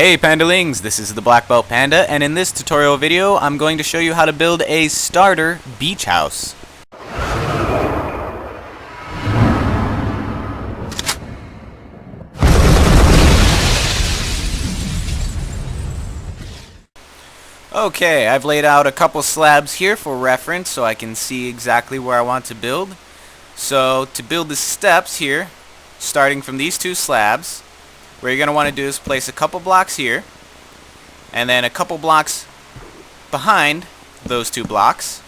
Hey Pandalings, this is the Black Belt Panda, and in this tutorial video I'm going to show you how to build a starter beach house. Okay, I've laid out a couple slabs here for reference so I can see exactly where I want to build. So to build the steps here, starting from these two slabs, what you're going to want to do is place a couple blocks here, and then a couple blocks behind those two blocks,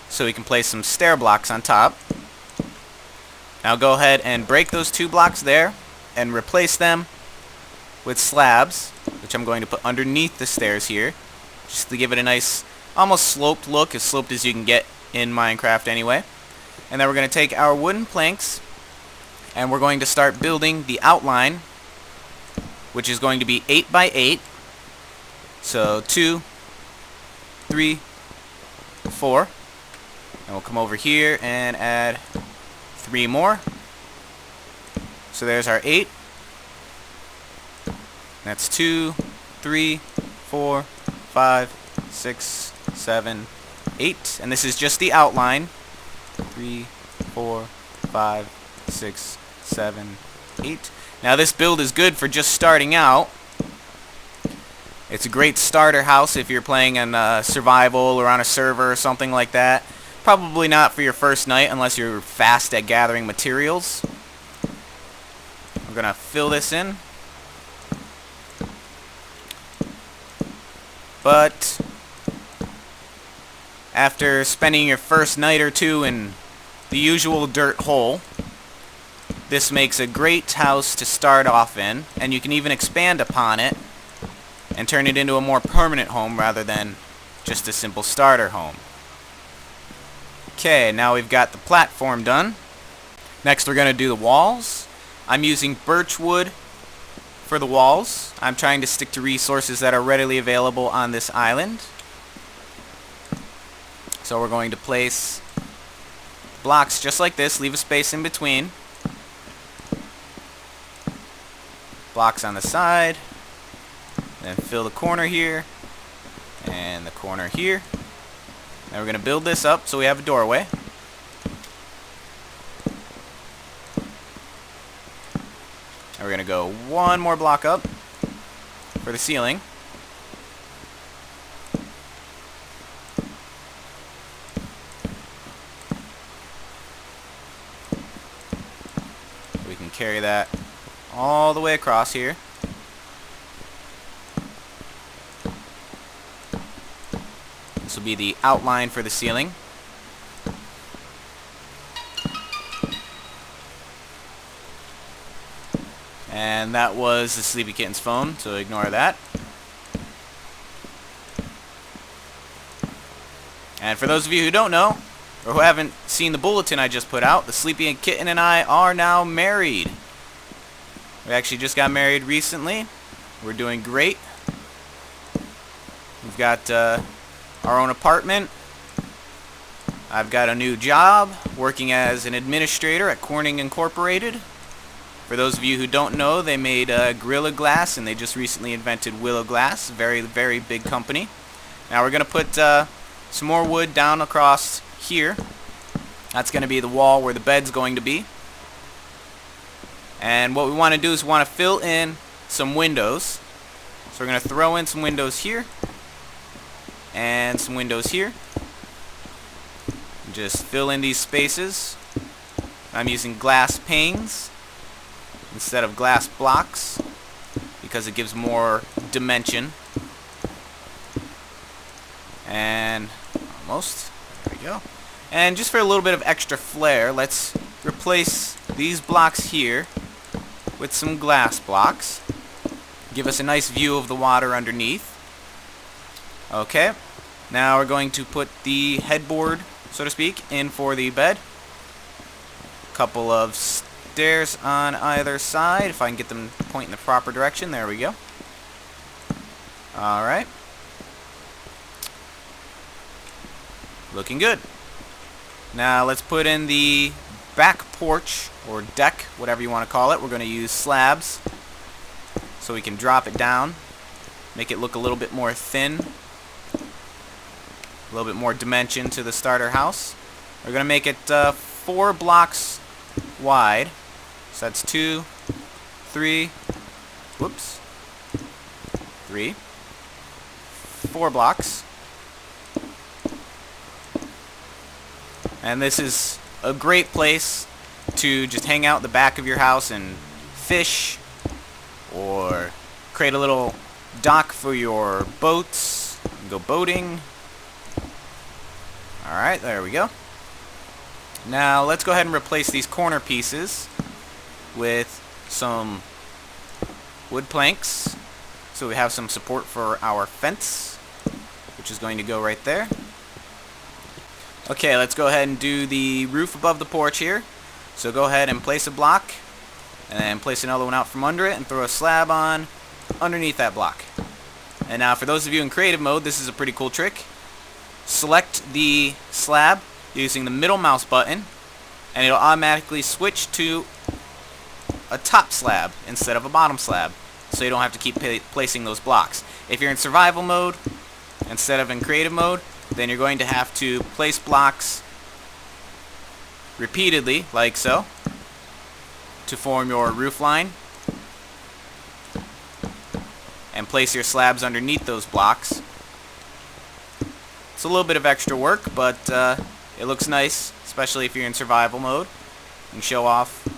so we can place some stair blocks on top. Now go ahead and break those two blocks there, and replace them with slabs, which I'm going to put underneath the stairs here, just to give it a nice, almost sloped look, as sloped as you can get in Minecraft anyway. And then we're going to take our wooden planks, and we're going to start building the outline, which is going to be 8 by 8. So 2, 3, 4. And we'll come over here and add 3 more. So there's our 8. That's 2, 3, 4, 5, 6, 7, 8. And this is just the outline. 3, 4, 5, 6, 7, 8. Now this build is good for just starting out. It's a great starter house if you're playing in survival or on a server or something like that. Probably not for your first night unless you're fast at gathering materials. I'm gonna fill this in. But after spending your first night or two in the usual dirt hole, this makes a great house to start off in, and you can even expand upon it and turn it into a more permanent home rather than just a simple starter home. Okay, now we've got the platform done. Next we're going to do the walls. I'm using birch wood for the walls. I'm trying to stick to resources that are readily available on this island. So we're going to place blocks just like this, leave a space in between. Blocks on the side, then fill the corner here and the corner here. Now we're going to build this up so we have a doorway. Now we're going to go one more block up for the ceiling. We can carry that all the way across here. This will be the outline for the ceiling. And that was the Sleepy Kitten's phone, so ignore that. And for those of you who don't know, or who haven't seen the bulletin I just put out, the Sleepy Kitten and I are now married. We actually just got married recently. We're doing great. We've got our own apartment. I've got a new job working as an administrator at Corning Incorporated. For those of you who don't know, they made Gorilla Glass, and they just recently invented Willow Glass. Very, very big company. Now we're going to put some more wood down across here. That's going to be the wall where the bed's going to be. And what we want to do is we want to fill in some windows. So we're going to throw in some windows here and some windows here. Just fill in these spaces. I'm using glass panes instead of glass blocks because it gives more dimension. And almost, there we go. And just for a little bit of extra flair, let's replace these blocks here with some glass blocks. Give us a nice view of the water underneath. Okay, now we're going to put the headboard, so to speak, in for the bed. Couple of stairs on either side, if I can get them to point in the proper direction. There we go. Alright. Looking good. Now let's put in the back porch, or deck, whatever you want to call it. We're going to use slabs. so we can drop it down, make it look a little bit more thin, a little bit more dimension to the starter house. We're going to make it 4 blocks wide. So that's 2, 3, whoops, 3, 4 blocks. And this is a great place to just hang out in the back of your house and fish, or create a little dock for your boats and go boating. Alright, there we go. Now let's go ahead and replace these corner pieces with some wood planks, so we have some support for our fence, which is going to go right there. Okay, let's go ahead and do the roof above the porch here. So go ahead and place a block, and then place another one out from under it, and throw a slab on underneath that block. And now for those of you in creative mode, this is a pretty cool trick. Select the slab using the middle mouse button, and it'll automatically switch to a top slab instead of a bottom slab, so you don't have to keep placing those blocks. If you're in survival mode instead of in creative mode, then you're going to have to place blocks repeatedly, like so, to form your roof line, and place your slabs underneath those blocks. It's a little bit of extra work, but it looks nice, especially if you're in survival mode. You can show off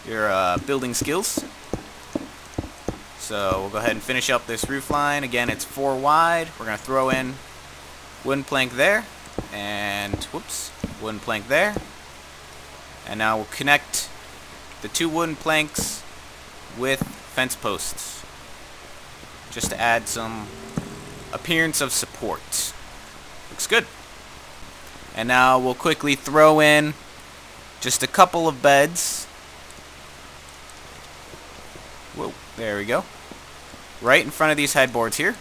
your building skills. So we'll go ahead and finish up this roof line. Again, it's 4 wide. We're going to throw in wooden plank there, and whoops, wooden plank there. And now we'll connect the 2 wooden planks with fence posts, just to add some appearance of support. Looks good. And now we'll quickly throw in just a couple of beds. Whoa, there we go. Right in front of these headboards here.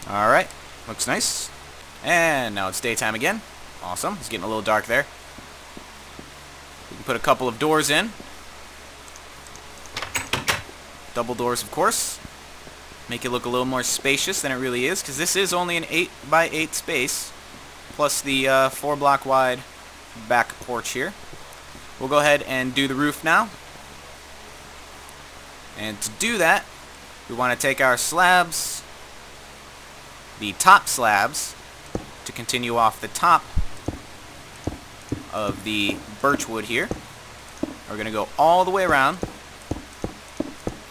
Alright, looks nice. And now it's daytime again. Awesome, it's getting a little dark there. We can put a couple of doors in. Double doors, of course. Make it look a little more spacious than it really is, because this is only an 8x8 space, plus the 4 block wide back porch here. We'll go ahead and do the roof now. And to do that, we want to take our slabs, the top slabs, to continue off the top of the birch wood here. We're going to go all the way around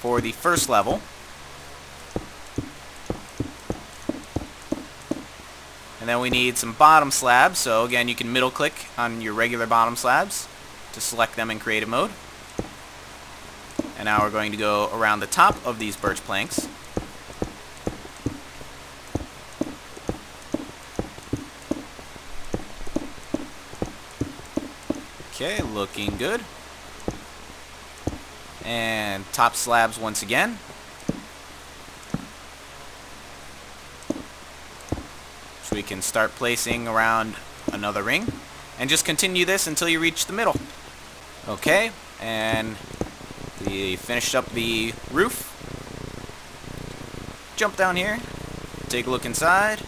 for the first level. And then we need some bottom slabs, so again you can middle click on your regular bottom slabs to select them in creative mode. And now we're going to go around the top of these birch planks. Okay, looking good. And top slabs once again. So we can start placing around another ring. And just continue this until you reach the middle. Okay, and we finished up the roof. Jump down here, take a look inside.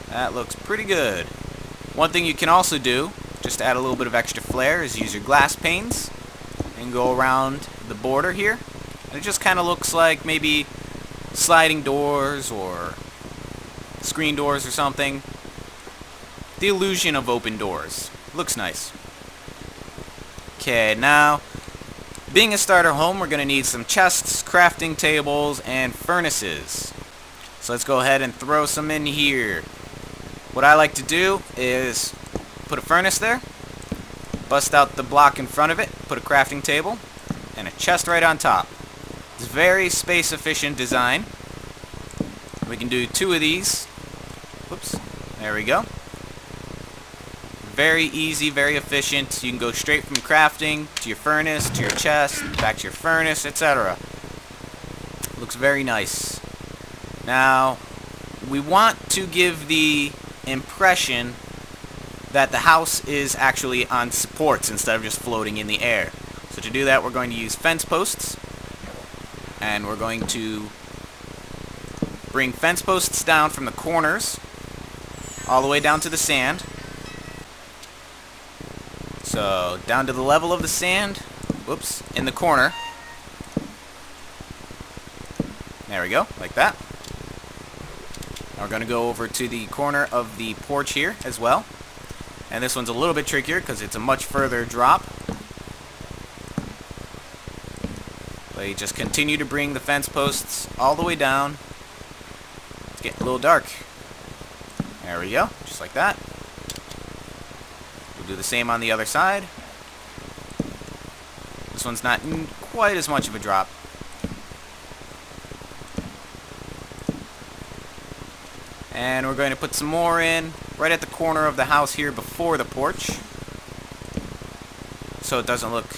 That looks pretty good. One thing you can also do, just to add a little bit of extra flair, is use your glass panes and go around the border here. And it just kind of looks like maybe sliding doors or screen doors or something. The illusion of open doors. Looks nice. Okay, now, being a starter home, we're going to need some chests, crafting tables, and furnaces. So let's go ahead and throw some in here. What I like to do is put a furnace there, bust out the block in front of it, put a crafting table, and a chest right on top. It's a very space efficient design. We can do 2 of these. Whoops, there we go. Very easy, very efficient. You can go straight from crafting to your furnace, to your chest, back to your furnace, etc. Looks very nice. Now, we want to give the impression that the house is actually on supports instead of just floating in the air. So to do that, we're going to use fence posts. And we're going to bring fence posts down from the corners all the way down to the sand. So down to the level of the sand, whoops, in the corner. There we go, like that. Now we're going to go over to the corner of the porch here as well. And this one's a little bit trickier because it's a much further drop. But you just continue to bring the fence posts all the way down. It's getting a little dark. There we go, just like that. We'll do the same on the other side. This one's not quite as much of a drop. And we're going to put some more in right at the corner of the house here before the porch, so it doesn't look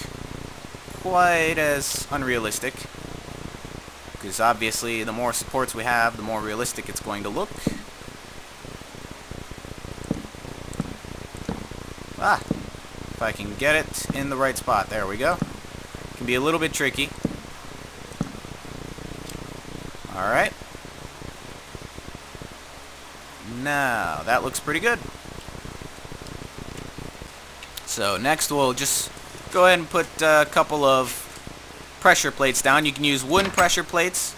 quite as unrealistic, because obviously the more supports we have, the more realistic it's going to look. If I can get it in the right spot. There we go. It can be a little bit tricky. Alright. Now, that looks pretty good. So next we'll just go ahead and put a couple of pressure plates down. You can use wooden pressure plates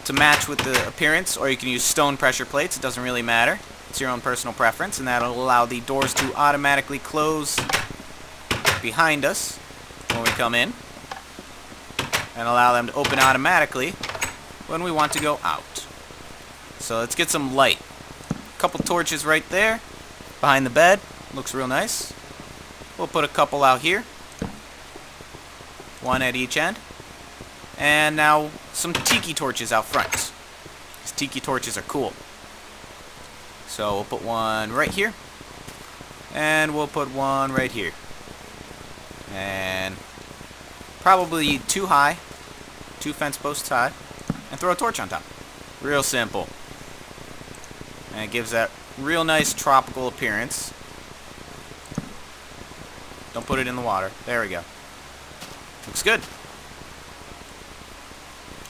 to match with the appearance, or you can use stone pressure plates. It doesn't really matter. It's your own personal preference, and that'll allow the doors to automatically close behind us when we come in, and allow them to open automatically when we want to go out. So let's get some light. A couple torches right there behind the bed. Looks real nice. We'll put a couple out here. One at each end. And now some tiki torches out front. These tiki torches are cool. So we'll put one right here. And we'll put one right here. And probably two high. 2 fence posts high. And throw a torch on top. Real simple. And it gives that real nice tropical appearance. Don't put it in the water. There we go. Looks good.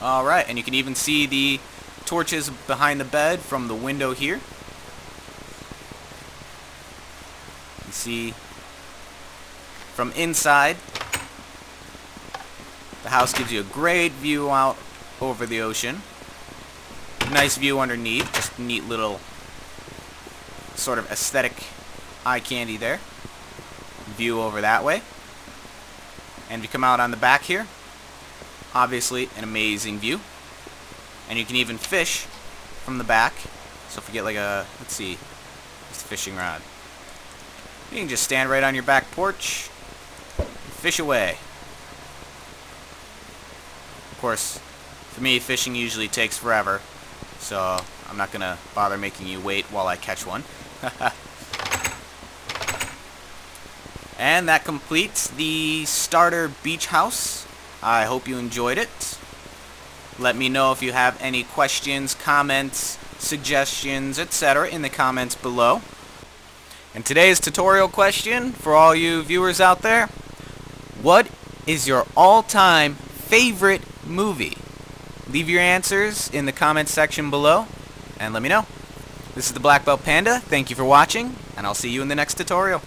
Alright, and you can even see the torches behind the bed from the window here. You can see from inside, the house gives you a great view out over the ocean. Nice view underneath, just neat little sort of aesthetic eye candy there. View over that way. And if you come out on the back here, obviously an amazing view. And you can even fish from the back. So if you get like a, let's see, just a fishing rod. You can just stand right on your back porch and fish away. Of course, for me, fishing usually takes forever, so I'm not going to bother making you wait while I catch one. And that completes the starter beach house. I hope you enjoyed it. Let me know if you have any questions, comments, suggestions, etc. in the comments below. And today's tutorial question for all you viewers out there: what is your all-time favorite movie? Leave your answers in the comments section below and let me know. This is the Black Belt Panda. Thank you for watching, and I'll see you in the next tutorial.